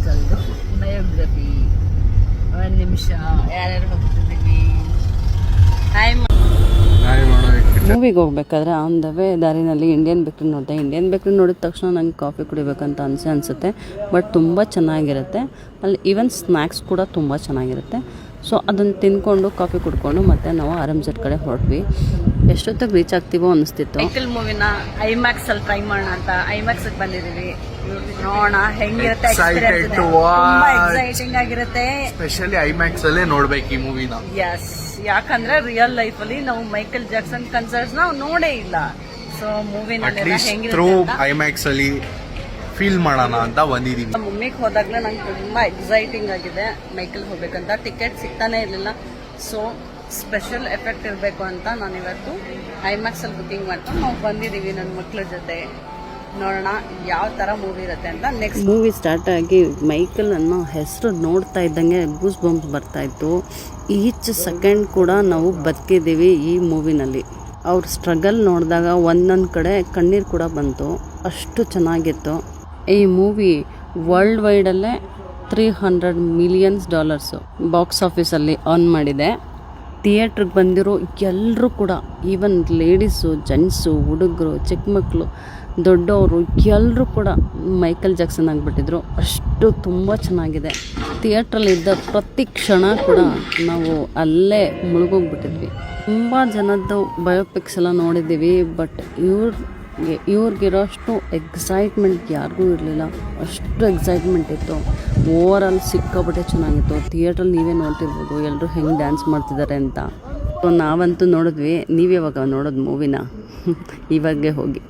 ಮೈಕಲ್ದು biography. ಒಂದು ನಿಮಿಷ, ಯಾರ್ಯಾರು ಹೋಗ್ತಿದ್ದೀವಿ? ಮೂವಿಗೆ ಹೋಗ್ಬೇಕಾದ್ರೆ ಆನ್ ದ ವೇ ದಾರಿನಲ್ಲಿ ಇಂಡಿಯನ್ ಬೇಕ್ರಿ ನೋಡಿದೆ. ಇಂಡಿಯನ್ ಬೇಕ್ರಿ ನೋಡಿದ ತಕ್ಷಣ ನಂಗೆ ಕಾಫಿ ಕುಡಿಬೇಕಂತ ಅನಿಸುತ್ತೆ. ಬಟ್ ತುಂಬ ಚೆನ್ನಾಗಿರುತ್ತೆ ಅಲ್ಲಿ. ಈವನ್ ಸ್ನ್ಯಾಕ್ಸ್ ಕೂಡ ತುಂಬ ಚೆನ್ನಾಗಿರುತ್ತೆ. ಸೊ ಅದನ್ನು ತಿಂದ್ಕೊಂಡು ಕಾಫಿ ಕುಡ್ಕೊಂಡು ಮತ್ತೆ ನಾವು ಆರಂಜರ್ ಕಡೆ ಹೊರಟ್ವಿ. ಎಷ್ಟೊತ್ತಿಗೆ ರೀಚ್ ಆಗ್ತೀವೋ ಅನಿಸ್ತಿತ್ತು. ಮೈಕಲ್ ಮೂವಿನ ಐಮ್ಯಾಕ್ಸ್ ಅಲ್ಲಿ ಟ್ರೈ ಮಾಡೋಣ ಅಂತ ಐಮ್ಯಾಕ್ಸ್ ಬಂದಿದ್ದೀವಿ. ನೋಡೋಣ ಹೆಂಗಿರುತ್ತೆ ಎಕ್ಸ್ಪೀರಿಯನ್ಸ್. ತುಂಬಾ ಎಕ್ಸೈಟಿಂಗ್ ಆಗಿರುತ್ತೆ. ಸ್ಪೆಷಲಿ ಐಮ್ಯಾಕ್ಸ್ ಅಲ್ಲೇ ನೋಡ್ಬೇಕು ಈ ಮೂವಿನ. ಎಸ್, ಯಾಕಂದ್ರೆ ರಿಯಲ್ ಲೈಫ್ ಅಲ್ಲಿ ನಾವು ಮೈಕಲ್ ಜಾಕ್ಸನ್ ಕನ್ಸರ್ಟ್ಸ್ ನಾವು ನೋಡೇ ಇಲ್ಲ. ಸೊ ಮೂವಿನಲ್ಲಿ ಹೆಂಗಿರುತ್ತೆ ಐಮ್ಯಾಕ್ಸ್ ಅಲ್ಲಿ ಫೀಲ್ ಮಾಡೋಣ ಅಂತ ಬಂದಿದೀವಿ. ಮಮ್ಮಿಗೆ ಹೋದಾಗ್ಲೇ ನಂಗೆ ತುಂಬಾ ಎಕ್ಸೈಟಿಂಗ್ ಆಗಿದೆ ಮೈಕಲ್ ಹೋಗ್ಬೇಕಂತ. ಟಿಕೆಟ್ ಸಿಗ್ತಾನೆ ಇರಲಿಲ್ಲ. ಸೊ ಸ್ಪೆಷಲ್ ಎಫೆಕ್ಟ್ ಇರಬೇಕು ಅಂತ ನಾನು ಇವತ್ತು ಐಮ್ಯಾಕ್ಸ್ ಅಲ್ಲಿ ಬುಕಿಂಗ್ ಮಾಡ್ಕೊಂಡು ನಾವು ಬಂದಿದ್ದೀವಿ ನನ್ನ ಮಕ್ಳ ಜೊತೆ. ನೋಡೋಣ ಯಾವ ಥರ ಮೂವಿ ಇರುತ್ತೆ ಅಂತ. ನೆಕ್ಸ್ಟ್ ಮೂವಿ ಸ್ಟಾರ್ಟ್ ಆಗಿ ಮೈಕಲ್ ಅನ್ನೋ ಹೆಸರು ನೋಡ್ತಾ ಇದ್ದಂಗೆ ಗೂಸ್ ಬಂಪ್ಸ್ ಬರ್ತಾ ಇತ್ತು. ಈಚ್ ಸೆಕೆಂಡ್ ಕೂಡ ನಾವು ಬದುಕಿದ್ದೀವಿ ಈ ಮೂವಿನಲ್ಲಿ. ಅವ್ರ ಸ್ಟ್ರಗಲ್ ನೋಡಿದಾಗ ಒಂದೊಂದು ಕಡೆ ಕಣ್ಣೀರು ಕೂಡ ಬಂತು. ಅಷ್ಟು ಚೆನ್ನಾಗಿತ್ತು ಈ ಮೂವಿ. ವರ್ಲ್ಡ್ ವೈಡಲ್ಲೇ $300 million ಬಾಕ್ಸ್ ಆಫೀಸಲ್ಲಿ ಅರ್ನ್ ಮಾಡಿದೆ. ಥಿಯೇಟ್ರಿಗೆ ಬಂದಿರೋ ಎಲ್ಲರೂ ಕೂಡ, ಈವನ್ ಲೇಡೀಸು, ಜೆಂಟ್ಸು, ಹುಡುಗರು, ಚಿಕ್ಕ ಮಕ್ಕಳು, ದೊಡ್ಡವರು ಎಲ್ಲರೂ ಕೂಡ ಮೈಕಲ್ ಜಾಕ್ಸನ್ ಆಗಿಬಿಟ್ಟಿದ್ರು. ಅಷ್ಟು ತುಂಬ ಚೆನ್ನಾಗಿದೆ. ಥಿಯೇಟ್ರಲ್ಲಿದ್ದ ಪ್ರತಿ ಕ್ಷಣ ಕೂಡ ನಾವು ಅಲ್ಲೇ ಮುಳುಗೋಗ್ಬಿಟ್ಟಿದ್ವಿ. ತುಂಬ ಜನದ್ದು ಬಯೋಪಿಕ್ಸ್ ಎಲ್ಲ ನೋಡಿದ್ದೀವಿ. ಬಟ್ ಇವ್ರಿಗಿರೋಷ್ಟು ಎಕ್ಸೈಟ್ಮೆಂಟ್ ಯಾರಿಗೂ ಇರಲಿಲ್ಲ. ಅಷ್ಟು ಎಕ್ಸೈಟ್ಮೆಂಟ್ ಇತ್ತು. ಓವರ್ ಆಲ್ ಸಿಕ್ಕಾಪಟ್ಟೆ ಚೆನ್ನಾಗಿತ್ತು. ಥಿಯೇಟ್ರಲ್ಲಿ ನೀವೇ ನೋಡ್ತಿರ್ಬೋದು ಎಲ್ಲರೂ ಹೆಂಗೆ ಡ್ಯಾನ್ಸ್ ಮಾಡ್ತಿದ್ದಾರೆ ಅಂತ. ಸೊ ನಾವಂತೂ ನೋಡಿದ್ವಿ. ನೀವು ಯಾವಾಗ ನೋಡೋದು ಮೂವಿನ? ಇವಾಗೇ ಹೋಗಿ.